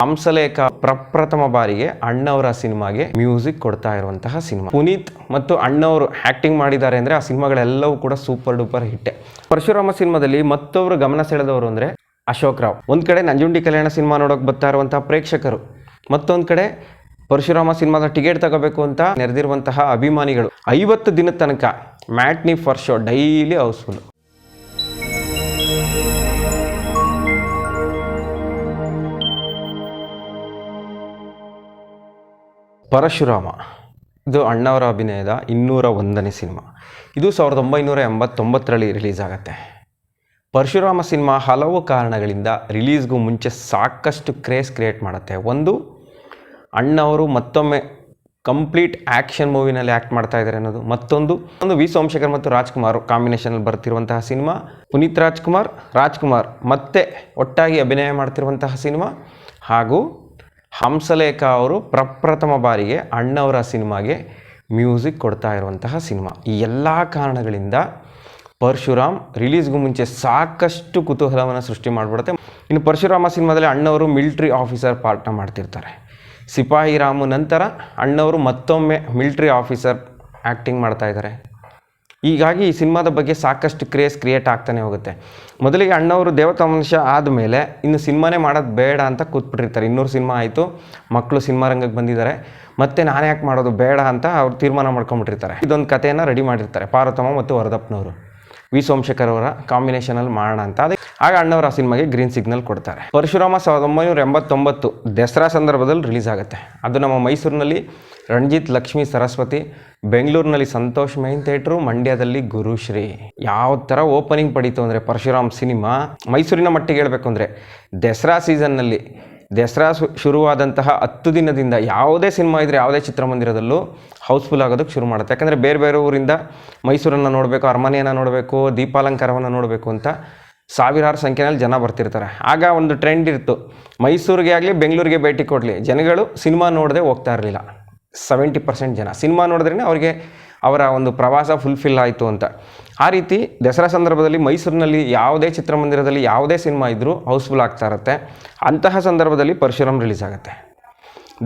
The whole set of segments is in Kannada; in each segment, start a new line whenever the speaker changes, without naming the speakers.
ಹಂಸಲೇಖ ಪ್ರಪ್ರಥಮ ಬಾರಿಗೆ ಅಣ್ಣವರ ಸಿನಿಮಾಗೆ ಮ್ಯೂಸಿಕ್ ಕೊಡ್ತಾ ಇರುವಂತಹ ಸಿನಿಮಾ. ಪುನೀತ್ ಮತ್ತು ಅಣ್ಣವರು ಆಕ್ಟಿಂಗ್ ಮಾಡಿದ್ದಾರೆ ಅಂದ್ರೆ ಆ ಸಿನಿಮಾಗಳೆಲ್ಲವೂ ಕೂಡ ಸೂಪರ್ ಡೂಪರ್ ಹಿಟ್. ಪರಶುರಾಮ ಸಿನಿಮಾದಲ್ಲಿ ಮತ್ತೊಬ್ಬರು ಗಮನ ಸೆಳೆದವರು ಅಂದ್ರೆ ಅಶೋಕ್ ರಾವ್. ಒಂದ್ ಕಡೆ ನಂಜುಂಡಿ ಕಲ್ಯಾಣ ಸಿನಿಮಾ ನೋಡೋಕೆ ಬರ್ತಾ ಇರುವಂತಹ ಪ್ರೇಕ್ಷಕರು, ಮತ್ತೊಂದ್ ಕಡೆ ಪರಶುರಾಮ ಸಿನಿಮಾದ ಟಿಕೆಟ್ ತಗೋಬೇಕು ಅಂತ ನೆರೆದಿರುವಂತಹ ಅಭಿಮಾನಿಗಳು. 50 ದಿನದ ತನಕ matinee first show daily housefull. Parashurama ಇದು ಅಣ್ಣವರ ಅಭಿನಯದ 201ನೇ ಸಿನಿಮಾ. ಇದು 1989ರಲ್ಲಿ ರಿಲೀಸ್ ಆಗುತ್ತೆ. ಪರಶುರಾಮ ಸಿನಿಮಾ ಹಲವು ಕಾರಣಗಳಿಂದ ರಿಲೀಸ್ಗೂ ಮುಂಚೆ ಸಾಕಷ್ಟು ಕ್ರೇಜ್ ಕ್ರಿಯೇಟ್ ಮಾಡುತ್ತೆ. ಒಂದು, ಅಣ್ಣವರು ಮತ್ತೊಮ್ಮೆ ಕಂಪ್ಲೀಟ್ ಆ್ಯಕ್ಷನ್ ಮೂವಿನಲ್ಲಿ ಆ್ಯಕ್ಟ್ ಮಾಡ್ತಾ ಇದ್ದಾರೆ ಅನ್ನೋದು. ಮತ್ತೊಂದು ವಿ ಸೋಮಶೇಖರ್ ಮತ್ತು ರಾಜ್ಕುಮಾರ್ ಕಾಂಬಿನೇಷನಲ್ಲಿ ಬರ್ತಿರುವಂತಹ ಸಿನಿಮಾ. ಪುನೀತ್ ರಾಜ್ಕುಮಾರ್ ಮತ್ತೆ ಒಟ್ಟಾಗಿ ಅಭಿನಯ ಮಾಡ್ತಿರುವಂತಹ ಸಿನಿಮಾ. ಹಾಗೂ ಹಂಸಲೇಖ ಅವರು ಪ್ರಪ್ರಥಮ ಬಾರಿಗೆ ಅಣ್ಣವರ ಸಿನಿಮಾಗೆ ಮ್ಯೂಸಿಕ್ ಕೊಡ್ತಾ ಇರುವಂತಹ ಸಿನಿಮಾ. ಈ ಎಲ್ಲ ಕಾರಣಗಳಿಂದ ಪರಶುರಾಮ್ ರಿಲೀಸ್ಗೂ ಮುಂಚೆ ಸಾಕಷ್ಟು ಕುತೂಹಲವನ್ನು ಸೃಷ್ಟಿ ಮಾಡಿಬಿಡುತ್ತೆ. ಇನ್ನು ಪರಶುರಾಮ ಸಿನಿಮಾದಲ್ಲಿ ಅಣ್ಣವರು ಮಿಲಿಟ್ರಿ ಆಫೀಸರ್ ಪಾರ್ಟ್ನ ಮಾಡ್ತಿರ್ತಾರೆ. ಸಿಪಾಯಿ ರಾಮು ನಂತರ ಅಣ್ಣವರು ಮತ್ತೊಮ್ಮೆ ಮಿಲಿಟ್ರಿ ಆಫೀಸರ್ ಆ್ಯಕ್ಟಿಂಗ್ ಮಾಡ್ತಾ ಇದ್ದಾರೆ. ಹೀಗಾಗಿ ಈ ಸಿನಿಮಾದ ಬಗ್ಗೆ ಸಾಕಷ್ಟು ಕ್ರೇಜ್ ಕ್ರಿಯೇಟ್ ಆಗ್ತಾನೆ ಹೋಗುತ್ತೆ. ಮೊದಲಿಗೆ ಅಣ್ಣವರು ದೇವತಾ ಮನುಷ್ಯ ಆದಮೇಲೆ ಇನ್ನು ಸಿನಿಮಾನೇ ಮಾಡೋದು ಬೇಡ ಅಂತ ಕೂತ್ಬಿಟ್ಟಿರ್ತಾರೆ. 200 ಸಿನಿಮಾ ಆಯಿತು, ಮಕ್ಕಳು ಸಿನಿಮಾ ರಂಗಕ್ಕೆ ಬಂದಿದ್ದಾರೆ, ಮತ್ತೆ ನಾನು ಯಾಕೆ ಮಾಡೋದು ಬೇಡ ಅಂತ ಅವ್ರು ತೀರ್ಮಾನ ಮಾಡ್ಕೊಂಡ್ಬಿಟ್ಟಿರ್ತಾರೆ. ಇದೊಂದು ಕಥೆಯನ್ನು ರೆಡಿ ಮಾಡಿರ್ತಾರೆ ಪಾರ್ವತಮ್ಮ ಮತ್ತು ವರದಪ್ಪನವರು. ವಿ ಸೋಮಶೇಖರ್ ಅವರ ಕಾಂಬಿನೇಷನಲ್ಲಿ ಮಾಡೋಣ ಅಂತ. ಆಗ ಅಣ್ಣವರು ಆ ಸಿನಿಮಾಗೆ ಗ್ರೀನ್ ಸಿಗ್ನಲ್ ಕೊಡ್ತಾರೆ. ಪರಶುರಾಮ 1989 ದಸರಾ ಸಂದರ್ಭದಲ್ಲಿ ರಿಲೀಸ್ ಆಗುತ್ತೆ. ಅದು ನಮ್ಮ ಮೈಸೂರಿನಲ್ಲಿ ರಣಜಿತ್ ಲಕ್ಷ್ಮೀ ಸರಸ್ವತಿ, ಬೆಂಗಳೂರಿನಲ್ಲಿ ಸಂತೋಷ್ ಮೈನ್ ಥಿಯೇಟ್ರು, ಮಂಡ್ಯದಲ್ಲಿ ಗುರುಶ್ರೀ. ಯಾವ ಥರ ಓಪನಿಂಗ್ ಪಡೀತು ಅಂದರೆ ಪರಶುರಾಮ್ ಸಿನಿಮಾ, ಮೈಸೂರಿನ ಮಟ್ಟಿಗೆ ಹೇಳಬೇಕು ಅಂದರೆ ದಸರಾ ಸೀಸನ್ನಲ್ಲಿ ದಸರಾ ಶುರುವಾದಂತಹ 10 ದಿನದಿಂದ ಯಾವುದೇ ಸಿನಿಮಾ ಇದ್ದರೆ ಯಾವುದೇ ಚಿತ್ರಮಂದಿರದಲ್ಲೂ ಹೌಸ್ಫುಲ್ ಆಗೋದಕ್ಕೆ ಶುರು ಮಾಡುತ್ತೆ. ಯಾಕಂದರೆ ಬೇರೆ ಬೇರೆ ಊರಿಂದ ಮೈಸೂರನ್ನು ನೋಡಬೇಕು, ಅರಮನೆಯನ್ನು ನೋಡಬೇಕು, ದೀಪಾಲಂಕಾರವನ್ನು ನೋಡಬೇಕು ಅಂತ ಸಾವಿರಾರು ಸಂಖ್ಯೆಯಲ್ಲಿ ಜನ ಬರ್ತಿರ್ತಾರೆ. ಆಗ ಒಂದು ಟ್ರೆಂಡ್ ಇತ್ತು, ಮೈಸೂರಿಗೆ ಆಗಲಿ ಬೆಂಗಳೂರಿಗೆ ಭೇಟಿ ಕೊಡಲಿ ಜನಗಳು ಸಿನಿಮಾ ನೋಡದೆ ಹೋಗ್ತಾ ಇರಲಿಲ್ಲ. 70% ಜನ ಸಿನಿಮಾ ನೋಡಿದ್ರೇ ಅವರಿಗೆ ಅವರ ಒಂದು ಪ್ರವಾಸ ಫುಲ್ಫಿಲ್ ಆಯಿತು ಅಂತ. ಆ ರೀತಿ ದಸರಾ ಸಂದರ್ಭದಲ್ಲಿ ಮೈಸೂರಿನಲ್ಲಿ ಯಾವುದೇ ಚಿತ್ರಮಂದಿರದಲ್ಲಿ ಯಾವುದೇ ಸಿನಿಮಾ ಇದ್ದರೂ ಹೌಸ್ಫುಲ್ ಆಗ್ತಾ ಇರುತ್ತೆ. ಅಂತಹ ಸಂದರ್ಭದಲ್ಲಿ ಪರಶುರಾಮ್ ರಿಲೀಸ್ ಆಗುತ್ತೆ.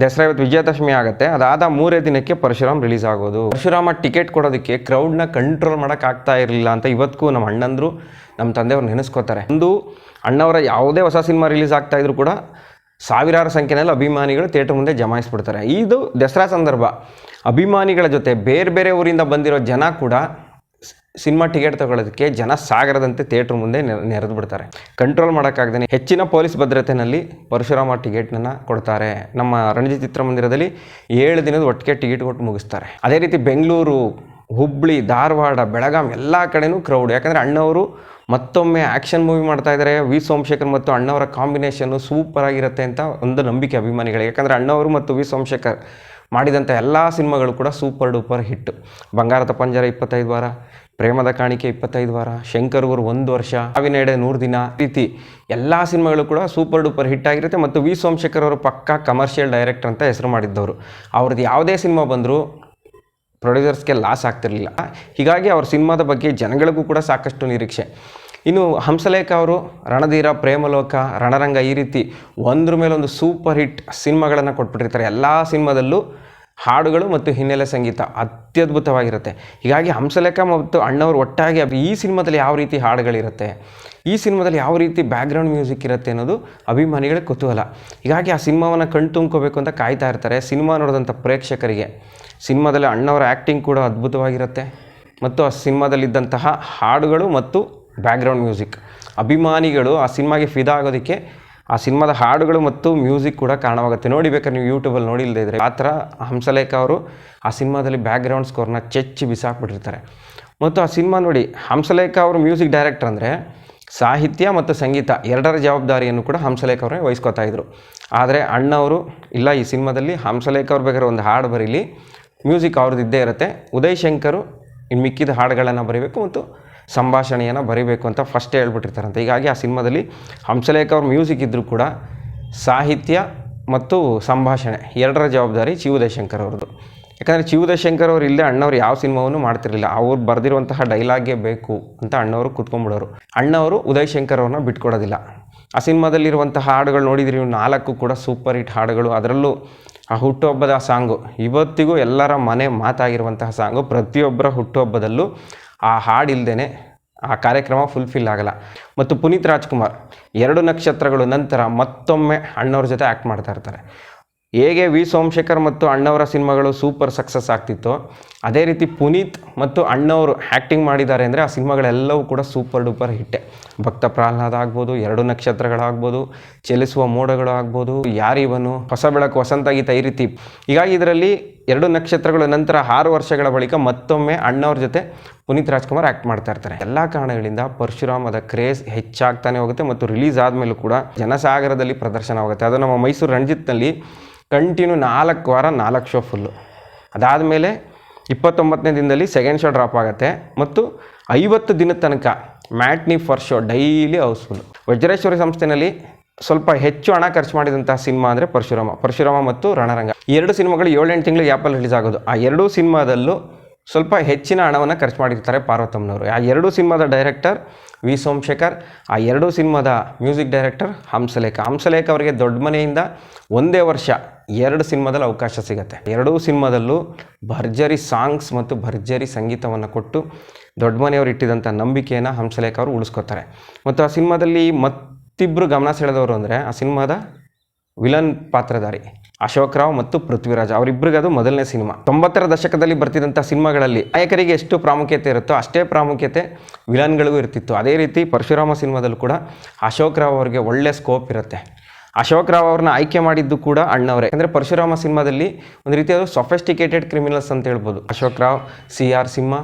ದಸರಾ ಇವತ್ತು ವಿಜಯದಶಮಿ ಆಗುತ್ತೆ, ಅದಾದ 3 ದಿನಕ್ಕೆ ಪರಶುರಾಮ್ ರಿಲೀಸ್ ಆಗೋದು. ಪರಶುರಾಮ ಟಿಕೆಟ್ ಕೊಡೋದಕ್ಕೆ ಕ್ರೌಡ್ನ ಕಂಟ್ರೋಲ್ ಮಾಡೋಕ್ಕಾಗ್ತಾ ಇರಲಿಲ್ಲ ಅಂತ ಇವತ್ತಿಗೂ ನಮ್ಮ ಅಣ್ಣಂದರು ನಮ್ಮ ತಂದೆಯವ್ರು ನೆನೆಸ್ಕೋತಾರೆ. ಒಂದು, ಅಣ್ಣವರ ಯಾವುದೇ ಹೊಸ ಸಿನಿಮಾ ರಿಲೀಸ್ ಆಗ್ತಾ ಇದ್ರು ಕೂಡ ಸಾವಿರಾರು ಸಂಖ್ಯೆಯಲ್ಲಿ ಅಭಿಮಾನಿಗಳು ಥಿಯೇಟರ್ ಮುಂದೆ ಜಮಾಯಿಸ್ಬಿಡ್ತಾರೆ. ಇದು ದಸರಾ ಸಂದರ್ಭ. ಅಭಿಮಾನಿಗಳ ಜೊತೆ ಬೇರೆ ಬೇರೆ ಊರಿಂದ ಬಂದಿರೋ ಜನ ಕೂಡ ಸಿನಿಮಾ ಟಿಕೆಟ್ ತಗೊಳ್ಳೋದಕ್ಕೆ ಜನ ಸಾಗರದಂತೆ ಥಿಯೇಟ್ರ್ ಮುಂದೆ ನೆರೆದು ಬಿಡ್ತಾರೆ. ಕಂಟ್ರೋಲ್ ಮಾಡೋಕ್ಕಾಗ್ದೇ ಹೆಚ್ಚಿನ ಪೊಲೀಸ್ ಭದ್ರತೆಯಲ್ಲಿ ಪರಶುರಾಮ ಟಿಕೆಟ್ನ ಕೊಡ್ತಾರೆ. ನಮ್ಮ ರಣಜಿತ್ ಚಿತ್ರಮಂದಿರದಲ್ಲಿ 7 ದಿನದ ಒಟ್ಟಿಗೆ ಟಿಕೆಟ್ ಕೊಟ್ಟು ಮುಗಿಸ್ತಾರೆ. ಅದೇ ರೀತಿ ಬೆಂಗಳೂರು, ಹುಬ್ಬಳ್ಳಿ, ಧಾರವಾಡ, ಬೆಳಗಾಂ ಎಲ್ಲ ಕಡೆನೂ ಕ್ರೌಡ್. ಯಾಕಂದರೆ ಅಣ್ಣವರು ಮತ್ತೊಮ್ಮೆ ಆ್ಯಕ್ಷನ್ ಮೂವಿ ಮಾಡ್ತಾ ಇದ್ದಾರೆ. ವಿ ಸೋಮಶೇಖರ್ ಮತ್ತು ಅಣ್ಣವರ ಕಾಂಬಿನೇಷನ್ನು ಸೂಪರ್ ಆಗಿರುತ್ತೆ ಅಂತ ಒಂದು ನಂಬಿಕೆ ಅಭಿಮಾನಿಗಳಿಗೆ. ಯಾಕಂದರೆ ಅಣ್ಣವರು ಮತ್ತು ವಿ ಸೋಮಶೇಖರ್ ಮಾಡಿದಂಥ ಎಲ್ಲ ಸಿನಿಮಾಗಳು ಕೂಡ ಸೂಪರ್ ಡೂಪರ್ ಹಿಟ್ಟು. ಬಂಗಾರದ ಪಂಜರ 25 ವಾರ, ಪ್ರೇಮದ ಕಾಣಿಕೆ 25 ವಾರ, ಶಂಕರ್ ಊರು 1 ವರ್ಷ, ಸಾವಿನೆಡೆ 100 ದಿನ, ರೀತಿ ಎಲ್ಲ ಸಿನಿಮಾಗಳು ಕೂಡ ಸೂಪರ್ ಡೂಪರ್ ಹಿಟ್ ಆಗಿರುತ್ತೆ. ಮತ್ತು ವಿ ಸೋಮಶೇಖರ್ ಅವರು ಪಕ್ಕಾ ಕಮರ್ಷಿಯಲ್ ಡೈರೆಕ್ಟರ್ ಅಂತ ಹೆಸರು ಮಾಡಿದ್ದವರು. ಅವ್ರದ್ದು ಯಾವುದೇ ಸಿನಿಮಾ ಬಂದರೂ ಪ್ರೊಡ್ಯೂಸರ್ಸ್ಗೆ ಲಾಸ್ ಆಗ್ತಿರಲಿಲ್ಲ. ಹೀಗಾಗಿ ಅವ್ರ ಸಿನಿಮಾದ ಬಗ್ಗೆ ಜನಗಳಿಗೂ ಕೂಡ ಸಾಕಷ್ಟು ನಿರೀಕ್ಷೆ. ಇನ್ನು ಹಂಸಲೇಖ ಅವರು ರಣಧೀರ, ಪ್ರೇಮಲೋಕ, ರಣರಂಗ ಈ ರೀತಿ ಒಂದ್ರ ಮೇಲೊಂದು ಸೂಪರ್ ಹಿಟ್ ಸಿನಿಮಾಗಳನ್ನು ಕೊಟ್ಬಿಟ್ಟಿರ್ತಾರೆ. ಎಲ್ಲ ಸಿನಿಮಾದಲ್ಲೂ ಹಾಡುಗಳು ಮತ್ತು ಹಿನ್ನೆಲೆ ಸಂಗೀತ ಅತ್ಯದ್ಭುತವಾಗಿರುತ್ತೆ. ಹೀಗಾಗಿ ಹಂಸಲೇಖ ಮತ್ತು ಅಣ್ಣವರು ಒಟ್ಟಾಗಿ ಈ ಸಿನಿಮಾದಲ್ಲಿ ಯಾವ ರೀತಿ ಹಾಡುಗಳಿರುತ್ತೆ, ಈ ಸಿನಿಮಾದಲ್ಲಿ ಯಾವ ರೀತಿ ಬ್ಯಾಕ್ಗ್ರೌಂಡ್ ಮ್ಯೂಸಿಕ್ ಇರುತ್ತೆ ಅನ್ನೋದು ಅಭಿಮಾನಿಗಳ ಕುತೂಹಲ. ಹೀಗಾಗಿ ಆ ಸಿನಿಮಾವನ್ನು ಕಣ್ತುಂಬ್ಕೋಬೇಕು ಅಂತ ಕಾಯ್ತಾ ಇರ್ತಾರೆ. ಸಿನಿಮಾ ನೋಡಿದಂಥ ಪ್ರೇಕ್ಷಕರಿಗೆ ಸಿನಿಮಾದಲ್ಲಿ ಅಣ್ಣವರ ಆ್ಯಕ್ಟಿಂಗ್ ಕೂಡ ಅದ್ಭುತವಾಗಿರುತ್ತೆ. ಮತ್ತು ಆ ಸಿನಿಮಾದಲ್ಲಿದ್ದಂತಹ ಹಾಡುಗಳು ಮತ್ತು ಬ್ಯಾಕ್ಗ್ರೌಂಡ್ ಮ್ಯೂಸಿಕ್ ಅಭಿಮಾನಿಗಳು ಆ ಸಿನಿಮಾಗೆ ಫಿದಾ ಆಗೋದಕ್ಕೆ ಆ ಸಿನಿಮಾದ ಹಾಡುಗಳು ಮತ್ತು ಮ್ಯೂಸಿಕ್ ಕೂಡ ಕಾರಣವಾಗುತ್ತೆ. ನೋಡಿ ಬೇಕಾದ್ರೆ ನೀವು ಯೂಟ್ಯೂಬಲ್ಲಿ ನೋಡಿಲ್ಲದೆ ಇದ್ದರೆ ಆ ಥರ ಹಂಸಲೇಖ ಅವರು ಆ ಸಿನಿಮಾದಲ್ಲಿ ಬ್ಯಾಕ್ಗ್ರೌಂಡ್ ಸ್ಕೋರ್ನ ಚೆಚ್ಚಿ ಬಿಸಾಕ್ಬಿಟ್ಟಿರ್ತಾರೆ. ಮತ್ತು ಆ ಸಿನಿಮಾ ನೋಡಿ, ಹಂಸಲೇಖ ಅವರು ಮ್ಯೂಸಿಕ್ ಡೈರೆಕ್ಟರ್ ಅಂದರೆ ಸಾಹಿತ್ಯ ಮತ್ತು ಸಂಗೀತ ಎರಡರ ಜವಾಬ್ದಾರಿಯನ್ನು ಕೂಡ ಹಂಸಲೇಖ ಅವರೇ ವಹಿಸ್ಕೊತಾ ಇದ್ರು. ಆದರೆ ಅಣ್ಣವರು ಇಲ್ಲ, ಈ ಸಿನಿಮಾದಲ್ಲಿ ಹಂಸಲೇಖ ಅವ್ರು ಬೇಕಾದ್ರೆ ಒಂದು ಹಾಡು ಬರೀಲಿ, ಮ್ಯೂಸಿಕ್ ಅವ್ರದ್ದು ಇದ್ದೇ ಇರುತ್ತೆ, ಉದಯ್ ಶಂಕರು ಇನ್ನು ಮಿಕ್ಕಿದ ಹಾಡುಗಳನ್ನು ಬರೀಬೇಕು ಮತ್ತು ಸಂಭಾಷಣೆಯನ್ನು ಬರೀಬೇಕು ಅಂತ ಫಸ್ಟೇ ಹೇಳ್ಬಿಟ್ಟಿರ್ತಾರಂತೆ. ಹೀಗಾಗಿ ಆ ಸಿನಿಮಾದಲ್ಲಿ ಹಂಸಲೇಖ ಅವ್ರ ಮ್ಯೂಸಿಕ್ ಇದ್ದರೂ ಕೂಡ ಸಾಹಿತ್ಯ ಮತ್ತು ಸಂಭಾಷಣೆ ಎರಡರ ಜವಾಬ್ದಾರಿ ಚಿ ಉದಯ್ ಶಂಕರ್ ಅವ್ರದ್ದು. ಯಾಕಂದರೆ ಚಿ ಉದಯ್ ಶಂಕರ್ ಅವರು ಇಲ್ಲದೆ ಅಣ್ಣವರು ಯಾವ ಸಿನಿಮಾವನ್ನು ಮಾಡ್ತಿರಲಿಲ್ಲ. ಅವ್ರು ಬರೆದಿರುವಂತಹ ಡೈಲಾಗೇ ಬೇಕು ಅಂತ ಅಣ್ಣವರು ಕೂತ್ಕೊಂಡ್ಬಿಡೋರು. ಅಣ್ಣವರು ಉದಯ್ ಶಂಕರ್ ಅವ್ರನ್ನ ಬಿಟ್ಕೊಡೋದಿಲ್ಲ. ಆ ಸಿನಿಮಾದಲ್ಲಿರುವಂಥ ಹಾಡುಗಳು ನೋಡಿದ್ರಿ ನೀವು, 4 ಕೂಡ ಸೂಪರ್ ಹಿಟ್ ಹಾಡುಗಳು. ಅದರಲ್ಲೂ ಆ ಹುಟ್ಟುಹಬ್ಬದ ಸಾಂಗು ಇವತ್ತಿಗೂ ಎಲ್ಲರ ಮನೆ ಮಾತಾಗಿರುವಂತಹ ಸಾಂಗು. ಪ್ರತಿಯೊಬ್ಬರ ಹುಟ್ಟುಹಬ್ಬದಲ್ಲೂ ಆ ಹಾಡಿಲ್ದೇ ಆ ಕಾರ್ಯಕ್ರಮ ಫುಲ್ಫಿಲ್ ಆಗಲ್ಲ. ಮತ್ತು ಪುನೀತ್ ರಾಜ್ಕುಮಾರ್ 2 ನಕ್ಷತ್ರಗಳು ನಂತರ ಮತ್ತೊಮ್ಮೆ ಅಣ್ಣವ್ರ ಜೊತೆ ಆ್ಯಕ್ಟ್ ಮಾಡ್ತಾ ಇರ್ತಾರೆ. ಹೇಗೆ ವಿ ಸೋಮಶೇಖರ್ ಮತ್ತು ಅಣ್ಣವರ ಸಿನಿಮಾಗಳು ಸೂಪರ್ ಸಕ್ಸಸ್ ಆಗ್ತಿತ್ತು, ಅದೇ ರೀತಿ ಪುನೀತ್ ಮತ್ತು ಅಣ್ಣವರು ಆ್ಯಕ್ಟಿಂಗ್ ಮಾಡಿದ್ದಾರೆ ಅಂದರೆ ಆ ಸಿನಿಮಾಗಳೆಲ್ಲವೂ ಕೂಡ ಸೂಪರ್ ಡೂಪರ್ ಹಿಟ್ಟೆ. ಭಕ್ತ ಪ್ರಹ್ಲಾದ ಆಗ್ಬೋದು, 2 ನಕ್ಷತ್ರಗಳಾಗ್ಬೋದು, ಚಲಿಸುವ ಮೋಡಗಳು ಆಗ್ಬೋದು, ಯಾರಿವನು, ಹೊಸ ಬೆಳಕು, ವಸಂತ ಗೀತ, ಈ ರೀತಿ. ಹೀಗಾಗಿ ಇದರಲ್ಲಿ 2 ನಕ್ಷತ್ರಗಳ ನಂತರ 6 ವರ್ಷಗಳ ಬಳಿಕ ಮತ್ತೊಮ್ಮೆ ಅಣ್ಣವ್ರ ಜೊತೆ ಪುನೀತ್ ರಾಜ್ಕುಮಾರ್ ಆ್ಯಕ್ಟ್ ಮಾಡ್ತಾ ಇರ್ತಾರೆ. ಎಲ್ಲ ಕಾರಣಗಳಿಂದ ಪರಶುರಾಮದ ಕ್ರೇಜ್ ಹೆಚ್ಚಾಗ್ತಾನೆ ಹೋಗುತ್ತೆ ಮತ್ತು ರಿಲೀಸ್ ಆದಮೇಲೂ ಕೂಡ ಜನಸಾಗರದಲ್ಲಿ ಪ್ರದರ್ಶನವಾಗುತ್ತೆ. ಅದು ನಮ್ಮ ಮೈಸೂರು ರಣಜಿತ್ನಲ್ಲಿ ಕಂಟಿನ್ಯೂ 4 ವಾರ 4 ಶೋ ಫುಲ್ಲು. ಅದಾದಮೇಲೆ 29ನೇ ದಿನದಲ್ಲಿ ಸೆಕೆಂಡ್ ಶೋ ಡ್ರಾಪ್ ಆಗುತ್ತೆ ಮತ್ತು 50 ದಿನದ ತನಕ matinee first show daily house full. Vajreshwari ಸಂಸ್ಥೆಯಲ್ಲಿ ಸ್ವಲ್ಪ ಹೆಚ್ಚು ಹಣ ಖರ್ಚು ಮಾಡಿದಂಥ ಸಿನಿಮಾ ಅಂದರೆ ಪರಶುರಾಮ ಮತ್ತು ರಣರಂಗ. ಈ 2 ಸಿನಿಮಾಗಳು 7-8 ತಿಂಗಳು ಗ್ಯಾಪಲ್ಲಿ ರಿಲೀಸ್ ಆಗೋದು. ಆ 2 ಸಿನಿಮಾದಲ್ಲೂ ಸ್ವಲ್ಪ ಹೆಚ್ಚಿನ ಹಣವನ್ನು ಖರ್ಚು ಮಾಡಿರ್ತಾರೆ ಪಾರ್ವತಮ್ಮನವರು. ಆ 2 ಸಿನಿಮಾದ ಡೈರೆಕ್ಟರ್ ವಿ ಸೋಮಶೇಖರ್, ಆ 2 ಸಿನಿಮಾದ ಮ್ಯೂಸಿಕ್ ಡೈರೆಕ್ಟರ್ ಹಂಸಲೇಖ ಅವರಿಗೆ ದೊಡ್ಡ ಮನೆಯಿಂದ ಒಂದೇ ವರ್ಷ 2 ಸಿನಿಮಾದಲ್ಲಿ ಅವಕಾಶ ಸಿಗುತ್ತೆ. 2 ಸಿನಿಮಾದಲ್ಲೂ ಭರ್ಜರಿ ಸಾಂಗ್ಸ್ ಮತ್ತು ಭರ್ಜರಿ ಸಂಗೀತವನ್ನು ಕೊಟ್ಟು ದೊಡ್ಡ ಮನೆಯವರು ಇಟ್ಟಿದ್ದಂಥ ನಂಬಿಕೆಯನ್ನು ಹಂಸಲೇಖ ಅವರು ಉಳಿಸ್ಕೊತಾರೆ. ಮತ್ತು ಆ ಸಿನಿಮಾದಲ್ಲಿ ಮತ್ತಿಬ್ಬರು ಗಮನ ಸೆಳೆದವರು ಅಂದರೆ ಆ ಸಿನಿಮಾದ ವಿಲನ್ ಪಾತ್ರಧಾರಿ ಅಶೋಕ್ ರಾವ್ ಮತ್ತು ಪೃಥ್ವಿರಾಜ್, ಅವರಿಬ್ಬರಿಗೆ ಅದು ಮೊದಲನೇ ಸಿನಿಮಾ. 90ರ ದಶಕದಲ್ಲಿ ಬರ್ತಿದ್ದಂಥ ಸಿನಿಮಾಗಳಲ್ಲಿ ನಾಯಕರಿಗೆ ಎಷ್ಟು ಪ್ರಾಮುಖ್ಯತೆ ಇರುತ್ತೋ ಅಷ್ಟೇ ಪ್ರಾಮುಖ್ಯತೆ ವಿಲನ್ಗಳಿಗೂ ಇರ್ತಿತ್ತು. ಅದೇ ರೀತಿ ಪರಶುರಾಮ ಸಿನಿಮಾದಲ್ಲೂ ಕೂಡ ಅಶೋಕ್ ರಾವ್ ಅವರಿಗೆ ಒಳ್ಳೆ ಸ್ಕೋಪ್ ಇರುತ್ತೆ. ಅಶೋಕ್ ರಾವ್ ಅವ್ರನ್ನ ಆಯ್ಕೆ ಮಾಡಿದ್ದು ಕೂಡ ಅಣ್ಣವರೇ. ಅಂದರೆ ಪರಶುರಾಮ ಸಿನಿಮಾದಲ್ಲಿ ಒಂದು ರೀತಿ ಅದು ಸೊಫೆಸ್ಟಿಕೇಟೆಡ್ ಕ್ರಿಮಿನಲ್ಸ್ ಅಂತ ಹೇಳ್ಬೋದು. ಅಶೋಕ್ ರಾವ್, CR ಸಿಂಹ,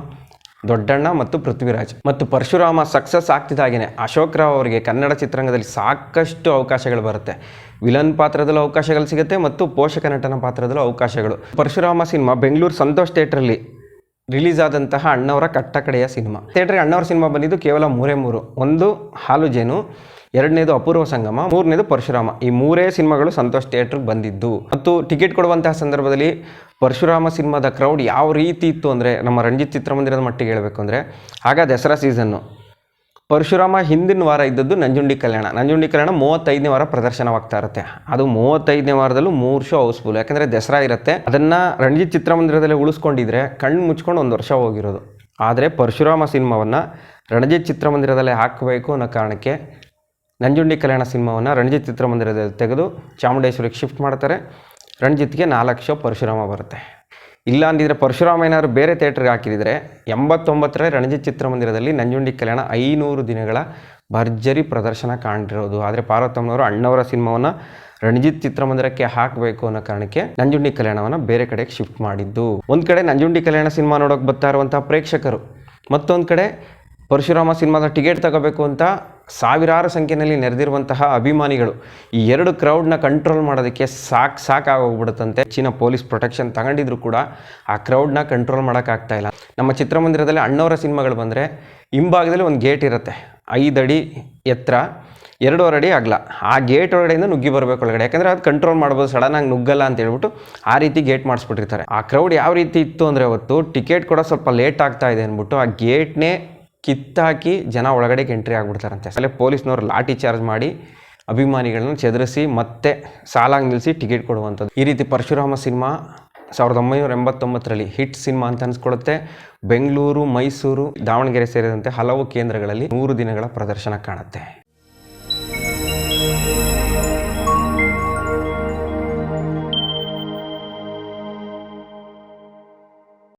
ದೊಡ್ಡಣ್ಣ ಮತ್ತು ಪೃಥ್ವಿರಾಜ್. ಮತ್ತು ಪರಶುರಾಮ ಸಕ್ಸಸ್ ಆಗ್ತಿದ್ದಾಗೇ ಅಶೋಕ್ ರಾವ್ ಅವರಿಗೆ ಕನ್ನಡ ಚಿತ್ರರಂಗದಲ್ಲಿ ಸಾಕಷ್ಟು ಅವಕಾಶಗಳು ಬರುತ್ತೆ. ವಿಲನ್ ಪಾತ್ರದಲ್ಲೂ ಅವಕಾಶಗಳು ಸಿಗುತ್ತೆ ಮತ್ತು ಪೋಷಕ ನಟನ ಪಾತ್ರದಲ್ಲೂ ಅವಕಾಶಗಳು. ಪರಶುರಾಮ ಸಿನಿಮಾ ಬೆಂಗಳೂರು ಸಂತೋಷ್ ಥಿಯೇಟ್ರಲ್ಲಿ ರಿಲೀಸ್ ಆದಂತಹ ಅಣ್ಣವರ ಕಟ್ಟಕಡೆಯ ಸಿನಿಮಾ. ಥಿಯೇಟ್ರಿಗೆ ಅಣ್ಣವ್ರ ಸಿನಿಮಾ ಬಂದಿದ್ದು ಕೇವಲ 3. ಒಂದು ಹಾಲು ಜೇನು, 2ನೇದು ಅಪೂರ್ವ ಸಂಗಮ, 3ನೇದು ಪರಶುರಾಮ. ಈ 3 ಸಿನಿಮಾಗಳು ಸಂತೋಷ್ ಥಿಯೇಟ್ರಿಗೆ ಬಂದಿದ್ದು. ಮತ್ತು ಟಿಕೆಟ್ ಕೊಡುವಂತಹ ಸಂದರ್ಭದಲ್ಲಿ ಪರಶುರಾಮ ಸಿನಿಮಾದ ಕ್ರೌಡ್ ಯಾವ ರೀತಿ ಇತ್ತು ಅಂದರೆ, ನಮ್ಮ ರಂಜಿತ್ ಚಿತ್ರಮಂದಿರದ ಮಟ್ಟಿಗೆ ಹೇಳಬೇಕು ಅಂದರೆ, ಆಗ ದಸರಾ ಸೀಸನ್ನು. ಪರಶುರಾಮ ಹಿಂದಿನ ವಾರ ಇದ್ದದ್ದು ನಂಜುಂಡಿ ಕಲ್ಯಾಣ 35ನೇ ವಾರ ಪ್ರದರ್ಶನವಾಗ್ತಾ ಇರುತ್ತೆ. ಅದು 35ನೇ ವಾರದಲ್ಲೂ 3 ಶೋ ಹೌಸ್ಫುಲ್. ಯಾಕಂದರೆ ದಸರಾ ಇರುತ್ತೆ. ಅದನ್ನು ರಂಜಿತ್ ಚಿತ್ರಮಂದಿರದಲ್ಲೇ ಉಳಿಸ್ಕೊಂಡಿದ್ರೆ ಕಣ್ಣು ಮುಚ್ಕೊಂಡು 1 ವರ್ಷ ಹೋಗಿರೋದು. ಆದರೆ ಪರಶುರಾಮ ಸಿನಿಮಾವನ್ನು ರಣಜಿತ್ ಚಿತ್ರಮಂದಿರದಲ್ಲೇ ಹಾಕಬೇಕು ಅನ್ನೋ ಕಾರಣಕ್ಕೆ ನಂಜುಂಡಿ ಕಲ್ಯಾಣ ಸಿನಿಮಾವನ್ನು ರಣಜಿತ್ ಚಿತ್ರಮಂದಿರದಲ್ಲಿ ತೆಗೆದು ಚಾಮುಂಡೇಶ್ವರಿಗೆ ಶಿಫ್ಟ್ ಮಾಡ್ತಾರೆ. ರಣಜಿತ್ಗೆ 4 ಶೋ ಪರಶುರಾಮ ಬರುತ್ತೆ. ಇಲ್ಲ ಅಂದಿದ್ರೆ ಪರಶುರಾಮ ಏನಾದ್ರು ಬೇರೆ ಥಿಯೇಟ್ರಿಗೆ ಹಾಕಿದರೆ 89ರ ರಣಜಿತ್ ಚಿತ್ರಮಂದಿರದಲ್ಲಿ ನಂಜುಂಡಿ ಕಲ್ಯಾಣ 500 ದಿನಗಳ ಭರ್ಜರಿ ಪ್ರದರ್ಶನ ಕಾಣಿರೋದು. ಆದರೆ ಪಾರ್ವತಮ್ಮನವರು ಅಣ್ಣವರ ಸಿನಿಮಾವನ್ನು ರಣಜಿತ್ ಚಿತ್ರಮಂದಿರಕ್ಕೆ ಹಾಕಬೇಕು ಅನ್ನೋ ಕಾರಣಕ್ಕೆ ನಂಜುಂಡಿ ಕಲ್ಯಾಣವನ್ನು ಬೇರೆ ಕಡೆಗೆ ಶಿಫ್ಟ್ ಮಾಡಿದ್ದು. ಒಂದು ಕಡೆ ನಂಜುಂಡಿ ಕಲ್ಯಾಣ ಸಿನಿಮಾ ನೋಡೋಕೆ ಬರ್ತಾ ಇರುವಂಥ ಪ್ರೇಕ್ಷಕರು, ಮತ್ತೊಂದು ಕಡೆ ಪರಶುರಾಮ ಸಿನಿಮಾದ ಟಿಕೆಟ್ ತಗೋಬೇಕು ಅಂತ ಸಾವಿರಾರು ಸಂಖ್ಯೆಯಲ್ಲಿ ನೆರೆದಿರುವಂತಹ ಅಭಿಮಾನಿಗಳು. ಈ 2 ಕ್ರೌಡ್ನ ಕಂಟ್ರೋಲ್ ಮಾಡೋದಕ್ಕೆ ಸಾಕಾಗೋಗ್ಬಿಡುತ್ತಂತೆ. ಹೆಚ್ಚಿನ ಪೊಲೀಸ್ ಪ್ರೊಟೆಕ್ಷನ್ ತಗೊಂಡಿದ್ರು ಕೂಡ ಆ ಕ್ರೌಡ್ನ ಕಂಟ್ರೋಲ್ ಮಾಡೋಕ್ಕಾಗ್ತಾ ಇಲ್ಲ. ನಮ್ಮ ಚಿತ್ರಮಂದಿರದಲ್ಲಿ ಅಣ್ಣವರ ಸಿನಿಮಾಗಳು ಬಂದರೆ ಹಿಂಭಾಗದಲ್ಲಿ ಒಂದು ಗೇಟ್ ಇರುತ್ತೆ, 5 ಅಡಿ ಎತ್ತರ, 2.5 ಅಡಿ ಅಗಲ. ಆ ಗೇಟ್ ಒಳಗಡೆಯಿಂದ ನುಗ್ಗಿ ಬರಬೇಕು ಒಳಗಡೆ. ಯಾಕಂದರೆ ಅದು ಕಂಟ್ರೋಲ್ ಮಾಡ್ಬೋದು, ಸಡನ್ನಾಗಿ ನುಗ್ಗಲ್ಲ ಅಂತ ಹೇಳ್ಬಿಟ್ಟು ಆ ರೀತಿ ಗೇಟ್ ಮಾಡಿಸ್ಬಿಟ್ಟಿರ್ತಾರೆ. ಆ ಕ್ರೌಡ್ ಯಾವ ರೀತಿ ಇತ್ತು ಅಂದರೆ, ಅವತ್ತು ಟಿಕೆಟ್ ಕೂಡ ಸ್ವಲ್ಪ ಲೇಟ್ ಆಗ್ತಾ ಇದೆ ಅಂದ್ಬಿಟ್ಟು ಆ ಗೇಟ್ನೇ ಕಿತ್ತಾಕಿ ಜನ ಒಳಗಡೆಗೆ ಎಂಟ್ರಿ ಆಗಿಬಿಡ್ತಾರಂತೆ. ಅಲ್ಲೇ ಪೊಲೀಸ್ನವ್ರು ಲಾಠಿ ಚಾರ್ಜ್ ಮಾಡಿ ಅಭಿಮಾನಿಗಳನ್ನ ಚೆದರಿಸಿ ಮತ್ತೆ ಸಾಲಾಗಿ ನಿಲ್ಲಿಸಿ ಟಿಕೆಟ್ ಕೊಡುವಂಥದ್ದು. ಈ ರೀತಿ ಪರಶುರಾಮ ಸಿನಿಮಾ 1989ರಲ್ಲಿ ಹಿಟ್ ಸಿನಿಮಾ ಅಂತ ಅನಿಸ್ಕೊಳ್ಳುತ್ತೆ. ಬೆಂಗಳೂರು, ಮೈಸೂರು, ದಾವಣಗೆರೆ ಸೇರಿದಂತೆ ಹಲವು ಕೇಂದ್ರಗಳಲ್ಲಿ 100 ದಿನಗಳ ಪ್ರದರ್ಶನ ಕಾಣುತ್ತೆ.